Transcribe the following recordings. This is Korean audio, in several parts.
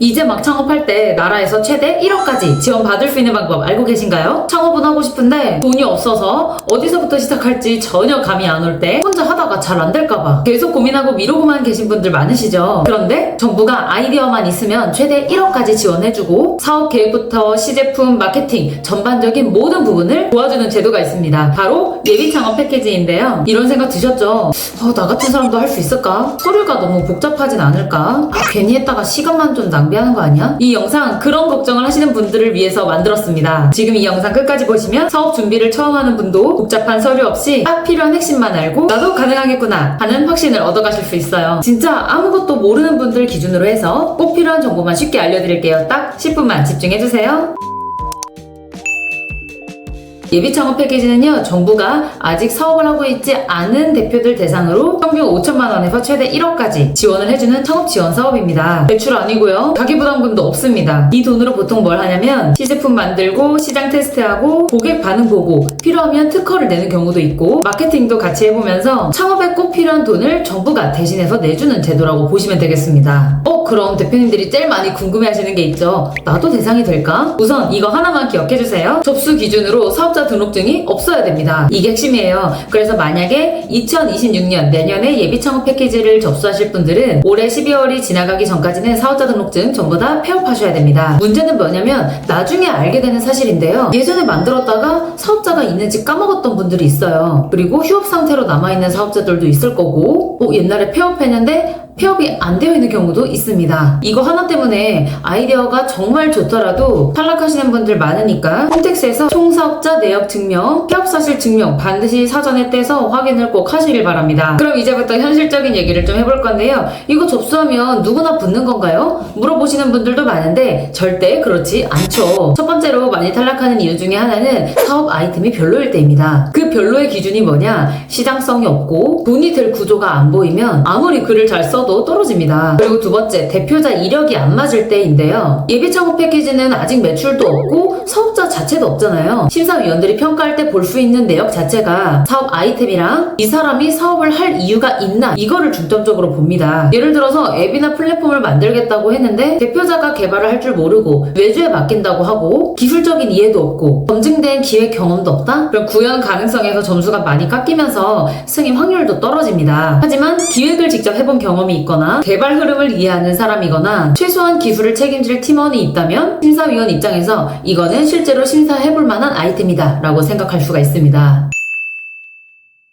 이제 막 창업할 때 나라에서 최대 1억까지 지원받을 수 있는 방법 알고 계신가요? 창업은 하고 싶은데 돈이 없어서 어디서부터 시작할지 전혀 감이 안 올 때 혼자 하다가 잘 안 될까봐 계속 고민하고 미루고만 계신 분들 많으시죠? 그런데 정부가 아이디어만 있으면 최대 1억까지 지원해주고 사업 계획부터 시제품, 마케팅 전반적인 모든 부분을 도와주는 제도가 있습니다. 바로 예비 창업 패키지인데요. 이런 생각 드셨죠? 나 같은 사람도 할 수 있을까? 서류가 너무 복잡하진 않을까? 괜히 했다가 시간만 좀 낭비하는 거 아니야? 이 영상 그런 걱정을 하시는 분들을 위해서 만들었습니다. 지금 이 영상 끝까지 보시면 사업 준비를 처음 하는 분도 복잡한 서류 없이 딱 필요한 핵심만 알고 나도 가능하겠구나 하는 확신을 얻어가실 수 있어요. 진짜 아무것도 모르는 분들 기준으로 해서 꼭 필요한 정보만 쉽게 알려드릴게요. 딱 10분만 집중해주세요. 예비 창업 패키지는요, 정부가 아직 사업을 하고 있지 않은 대표들 대상으로 평균 5천만 원에서 최대 1억까지 지원을 해주는 창업 지원 사업입니다. 대출 아니고요, 가계부담금도 없습니다. 이 돈으로 보통 뭘 하냐면 시제품 만들고 시장 테스트하고 고객 반응 보고 필요하면 특허를 내는 경우도 있고 마케팅도 같이 해보면서 창업에 꼭 필요한 돈을 정부가 대신해서 내주는 제도라고 보시면 되겠습니다. 그럼 대표님들이 제일 많이 궁금해하시는 게 있죠. 나도 대상이 될까? 우선 이거 하나만 기억해주세요. 접수 기준으로 사업자 등록증이 없어야 됩니다. 이게 핵심이에요. 그래서 만약에 2026년 내년에 예비 창업 패키지를 접수하실 분들은 올해 12월이 지나가기 전까지는 사업자 등록증 전부 다 폐업하셔야 됩니다. 문제는 뭐냐면 나중에 알게 되는 사실인데요. 예전에 만들었다가 사업자가 있는지 까먹었던 분들이 있어요. 그리고 휴업 상태로 남아있는 사업자들도 있을 거고 옛날에 폐업했는데 폐업이 안 되어 있는 경우도 있습니다. 이거 하나 때문에 아이디어가 정말 좋더라도 탈락하시는 분들 많으니까 홈택스에서 총사업자 내역 증명, 폐업사실 증명 반드시 사전에 떼서 확인을 꼭 하시길 바랍니다. 그럼 이제부터 현실적인 얘기를 좀 해볼 건데요. 이거 접수하면 누구나 붙는 건가요? 물어보시는 분들도 많은데 절대 그렇지 않죠. 첫 번째로 많이 탈락하는 이유 중에 하나는 사업 아이템이 별로일 때입니다. 그 별로의 기준이 뭐냐? 시장성이 없고 돈이 될 구조가 안 보이면 아무리 글을 잘 써도 떨어집니다. 그리고 두 번째, 대표자 이력이 안 맞을 때인데요. 예비 창업 패키지는 아직 매출도 없고 사업자 자체도 없잖아요. 심사위원들이 평가할 때 볼 수 있는 내역 자체가 사업 아이템이랑 이 사람이 사업을 할 이유가 있나 이거를 중점적으로 봅니다. 예를 들어서 앱이나 플랫폼을 만들겠다고 했는데 대표자가 개발을 할 줄 모르고 외주에 맡긴다고 하고 기술적인 이해도 없고 검증된 기획 경험도 없다? 그럼 구현 가능성에서 점수가 많이 깎이면서 승인 확률도 떨어집니다. 하지만 기획을 직접 해본 경험이 있거나 개발 흐름을 이해하는 사람이거나 최소한 기술을 책임질 팀원이 있다면 심사위원 입장에서 이거는 실제로 심사해볼 만한 아이템이다 라고 생각할 수가 있습니다.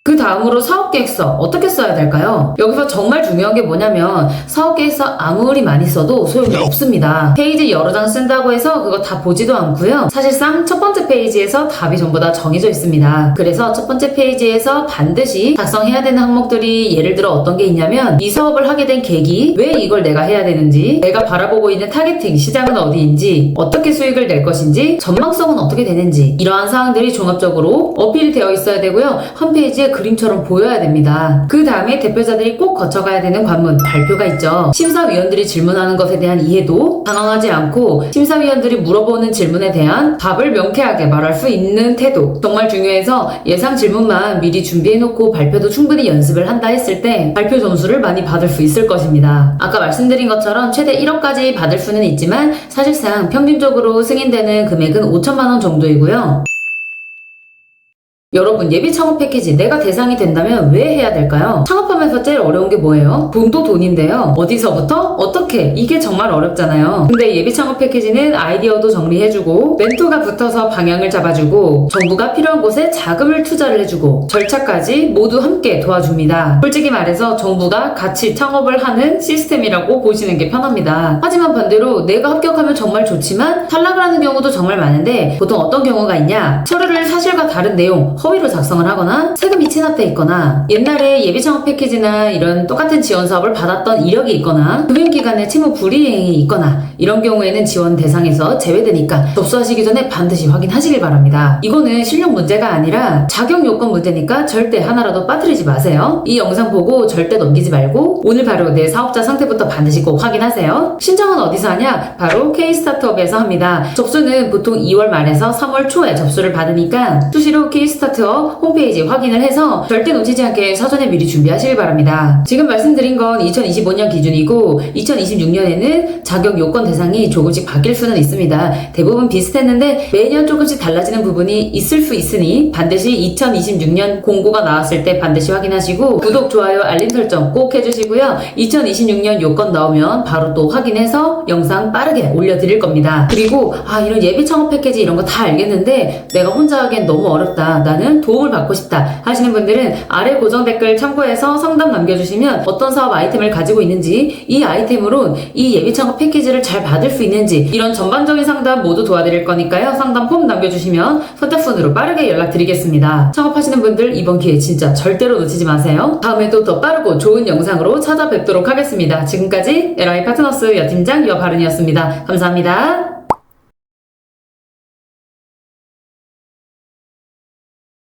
그 다음으로 사업계획서 어떻게 써야 될까요? 여기서 정말 중요한 게 뭐냐면 사업계획서 아무리 많이 써도 소용이 없습니다. 페이지 여러 장 쓴다고 해서 그거 다 보지도 않고요. 사실상 첫 번째 페이지에서 답이 전부 다 정해져 있습니다. 그래서 첫 번째 페이지에서 반드시 작성해야 되는 항목들이 예를 들어 어떤 게 있냐면 이 사업을 하게 된 계기, 왜 이걸 내가 해야 되는지, 내가 바라보고 있는 타겟팅, 시장은 어디인지, 어떻게 수익을 낼 것인지, 전망성은 어떻게 되는지 이러한 사항들이 종합적으로 어필이 되어 있어야 되고요. 홈페이지에 그림처럼 보여야 됩니다. 그 다음에 대표자들이 꼭 거쳐가야 되는 관문, 발표가 있죠. 심사위원들이 질문하는 것에 대한 이해도 당황하지 않고 심사위원들이 물어보는 질문에 대한 답을 명쾌하게 말할 수 있는 태도 정말 중요해서 예상 질문만 미리 준비해놓고 발표도 충분히 연습을 한다 했을 때 발표 점수를 많이 받을 수 있을 것입니다. 아까 말씀드린 것처럼 최대 1억까지 받을 수는 있지만 사실상 평균적으로 승인되는 금액은 5천만 원 정도이고요. 여러분, 예비 창업 패키지 내가 대상이 된다면 왜 해야 될까요? 창업하면서 제일 어려운 게 뭐예요? 돈도 돈인데요. 어디서부터? 어떻게? 이게 정말 어렵잖아요. 근데 예비 창업 패키지는 아이디어도 정리해주고 멘토가 붙어서 방향을 잡아주고 정부가 필요한 곳에 자금을 투자를 해주고 절차까지 모두 함께 도와줍니다. 솔직히 말해서 정부가 같이 창업을 하는 시스템이라고 보시는 게 편합니다. 하지만 반대로 내가 합격하면 정말 좋지만 탈락을 하는 경우도 정말 많은데 보통 어떤 경우가 있냐? 서류를 사실과 다른 내용 허위로 작성을 하거나 세금이 체납돼 있거나 옛날에 예비 창업 패키지나 이런 똑같은 지원 사업을 받았던 이력이 있거나 금융기관의 채무 불이행이 있거나 이런 경우에는 지원 대상에서 제외되니까 접수하시기 전에 반드시 확인하시길 바랍니다. 이거는 실력 문제가 아니라 자격 요건 문제니까 절대 하나라도 빠뜨리지 마세요. 이 영상 보고 절대 넘기지 말고 오늘 바로 내 사업자 상태부터 반드시 꼭 확인하세요. 신청은 어디서 하냐? 바로 K-스타트업에서 합니다. 접수는 보통 2월 말에서 3월 초에 접수를 받으니까 수시로 K-스타트업 웹사이트와 홈페이지 확인을 해서 절대 놓치지 않게 사전에 미리 준비하시길 바랍니다. 지금 말씀드린 건 2025년 기준이고 2026년에는 자격 요건 대상이 조금씩 바뀔 수는 있습니다. 대부분 비슷했는데 매년 조금씩 달라지는 부분이 있을 수 있으니 반드시 2026년 공고가 나왔을 때 반드시 확인하시고 구독, 좋아요, 알림 설정 꼭 해주시고요. 2026년 요건 나오면 바로 또 확인해서 영상 빠르게 올려드릴 겁니다. 그리고 이런 예비 창업 패키지 이런 거 다 알겠는데 내가 혼자 하기엔 너무 어렵다, 나는 도움을 받고 싶다 하시는 분들은 아래 고정 댓글 참고해서 상담 남겨주시면 어떤 사업 아이템을 가지고 있는지, 이 아이템으로 이 예비 창업 패키지를 잘 받을 수 있는지 이런 전반적인 상담 모두 도와드릴 거니까요. 상담 폼 남겨주시면 선착순으로 빠르게 연락드리겠습니다. 창업하시는 분들 이번 기회 진짜 절대로 놓치지 마세요. 다음에도 더 빠르고 좋은 영상으로 찾아뵙도록 하겠습니다. 지금까지 LI 파트너스 여팀장 여바른이었습니다. 감사합니다.